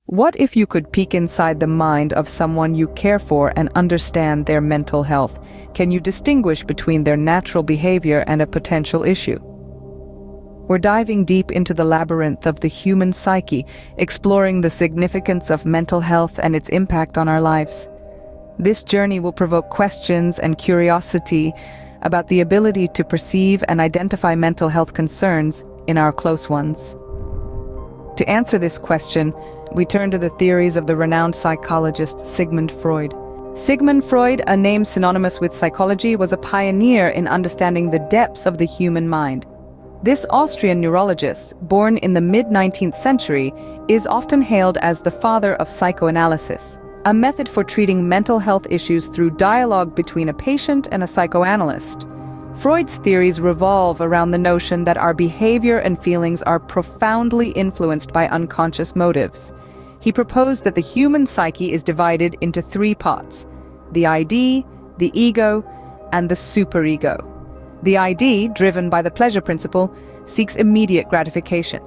What if you could peek inside the mind of someone you care for and understand their mental health? Can you distinguish between their natural behavior and a potential issue? We're diving deep into the labyrinth of the human psyche, exploring the significance of mental health and its impact on our lives. This journey will provoke questions and curiosity about the ability to perceive and identify mental health concerns in our close ones. To answer this question, we turn to the theories of the renowned psychologist Sigmund Freud. Sigmund Freud, a name synonymous with psychology, was a pioneer in understanding the depths of the human mind. This Austrian neurologist, born in the mid-19th century, is often hailed as the father of psychoanalysis, a method for treating mental health issues through dialogue between a patient and a psychoanalyst. Freud's theories revolve around the notion that our behavior and feelings are profoundly influenced by unconscious motives. He proposed that the human psyche is divided into three parts: the ID, the ego, and the superego. The ID, driven by the pleasure principle, seeks immediate gratification.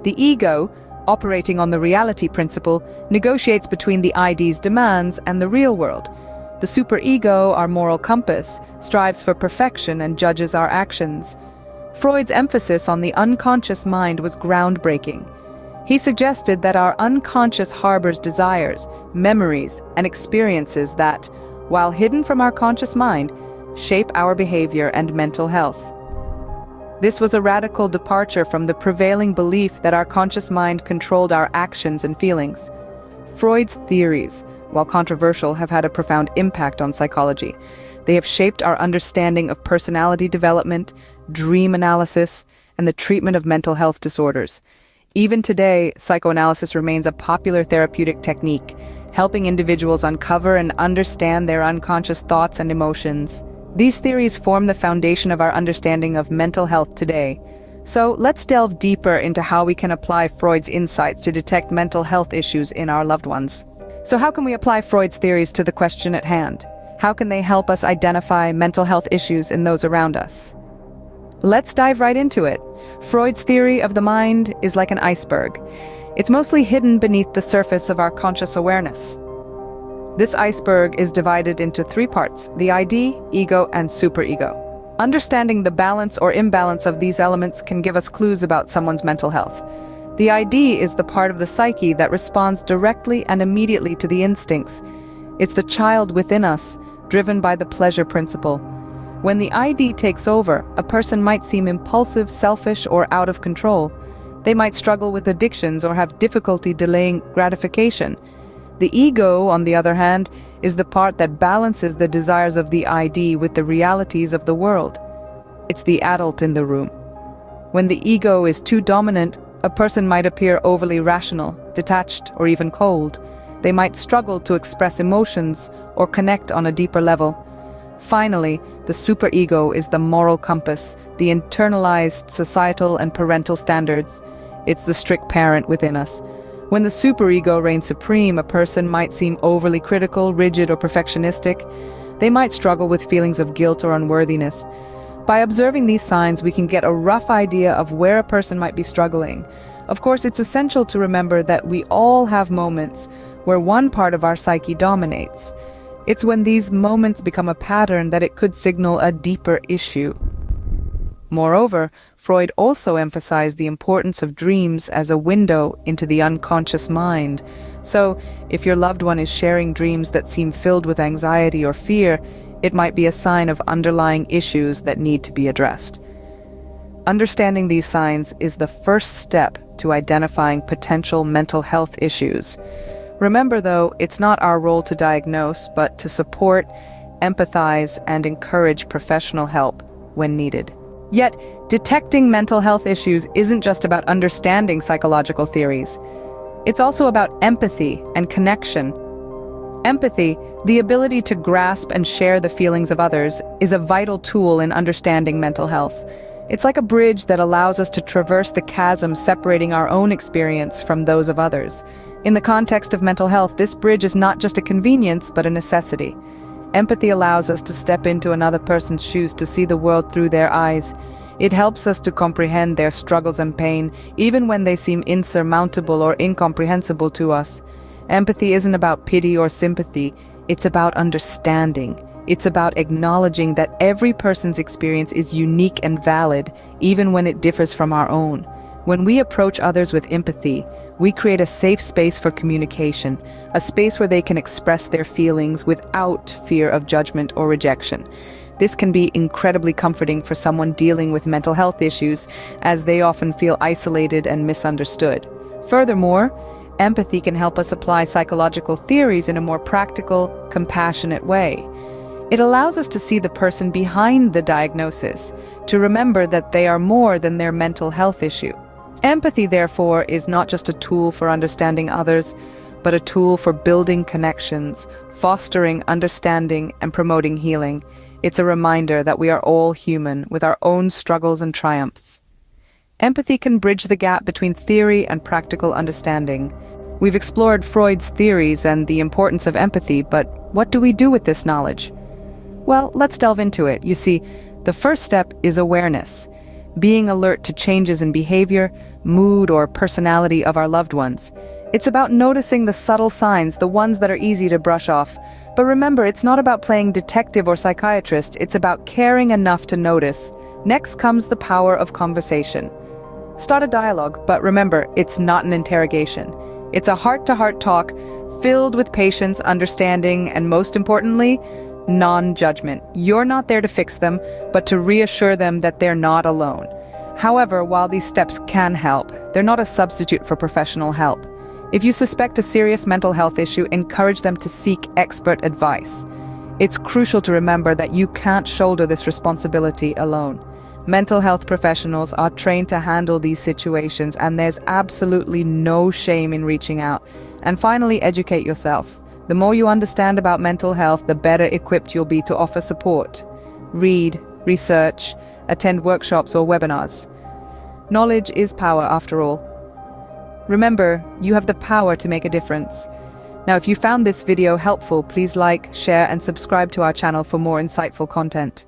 The ego, operating on the reality principle, negotiates between the ID's demands and the real world. The superego, our moral compass, strives for perfection and judges our actions. Freud's emphasis on the unconscious mind was groundbreaking. He suggested that our unconscious harbors desires, memories, and experiences that, while hidden from our conscious mind, shape our behavior and mental health. This was a radical departure from the prevailing belief that our conscious mind controlled our actions and feelings. Freud's theories, while controversial, have had a profound impact on psychology. They have shaped our understanding of personality development, dream analysis, and the treatment of mental health disorders. Even today, psychoanalysis remains a popular therapeutic technique, helping individuals uncover and understand their unconscious thoughts and emotions. These theories form the foundation of our understanding of mental health today. So let's delve deeper into how we can apply Freud's insights to detect mental health issues in our loved ones. So how can we apply Freud's theories to the question at hand? How can they help us identify mental health issues in those around us? Let's dive right into it. Freud's theory of the mind is like an iceberg. It's mostly hidden beneath the surface of our conscious awareness. This iceberg is divided into three parts: the ID, ego, and superego. Understanding the balance or imbalance of these elements can give us clues about someone's mental health. The ID is the part of the psyche that responds directly and immediately to the instincts. It's the child within us, driven by the pleasure principle. When the ID takes over, a person might seem impulsive, selfish, or out of control. They might struggle with addictions or have difficulty delaying gratification. The ego, on the other hand, is the part that balances the desires of the ID with the realities of the world. It's the adult in the room. When the ego is too dominant, a person might appear overly rational, detached, or even cold. They might struggle to express emotions or connect on a deeper level. Finally, the superego is the moral compass, the internalized societal and parental standards. It's the strict parent within us. When the superego reigns supreme, a person might seem overly critical, rigid, or perfectionistic. They might struggle with feelings of guilt or unworthiness. By observing these signs, we can get a rough idea of where a person might be struggling. Of course, it's essential to remember that we all have moments where one part of our psyche dominates. It's when these moments become a pattern that it could signal a deeper issue. Moreover, Freud also emphasized the importance of dreams as a window into the unconscious mind. So, if your loved one is sharing dreams that seem filled with anxiety or fear, it might be a sign of underlying issues that need to be addressed. Understanding these signs is the first step to identifying potential mental health issues. Remember, though, it's not our role to diagnose, but to support, empathize, and encourage professional help when needed. Yet, detecting mental health issues isn't just about understanding psychological theories. It's also about empathy and connection. Empathy, the ability to grasp and share the feelings of others, is a vital tool in understanding mental health. It's like a bridge that allows us to traverse the chasm separating our own experience from those of others. In the context of mental health, this bridge is not just a convenience, but a necessity. Empathy allows us to step into another person's shoes, to see the world through their eyes. It helps us to comprehend their struggles and pain, even when they seem insurmountable or incomprehensible to us. Empathy isn't about pity or sympathy, it's about understanding. It's about acknowledging that every person's experience is unique and valid, even when it differs from our own. When we approach others with empathy, we create a safe space for communication, a space where they can express their feelings without fear of judgment or rejection. This can be incredibly comforting for someone dealing with mental health issues, as they often feel isolated and misunderstood. Furthermore, empathy can help us apply psychological theories in a more practical, compassionate way. It allows us to see the person behind the diagnosis, to remember that they are more than their mental health issue. Empathy, therefore, is not just a tool for understanding others, but a tool for building connections, fostering understanding, and promoting healing. It's a reminder that we are all human, with our own struggles and triumphs. Empathy can bridge the gap between theory and practical understanding. We've explored Freud's theories and the importance of empathy, but what do we do with this knowledge? Well, let's delve into it. You see, the first step is awareness. Being alert to changes in behavior, mood, or personality of our loved ones. It's about noticing the subtle signs, the ones that are easy to brush off. But remember, it's not about playing detective or psychiatrist, it's about caring enough to notice. Next comes the power of conversation. Start a dialogue, but remember, it's not an interrogation. It's a heart-to-heart talk, filled with patience, understanding, and most importantly, non-judgment. You're not there to fix them, but to reassure them that they're not alone. However, while these steps can help, they're not a substitute for professional help. If you suspect a serious mental health issue, encourage them to seek expert advice. It's crucial to remember that you can't shoulder this responsibility alone. Mental health professionals are trained to handle these situations, and there's absolutely no shame in reaching out. And finally, educate yourself. The more you understand about mental health, the better equipped you'll be to offer support. Read, research, attend workshops or webinars. Knowledge is power, after all. Remember, you have the power to make a difference. Now, if you found this video helpful, please like, share, and subscribe to our channel for more insightful content.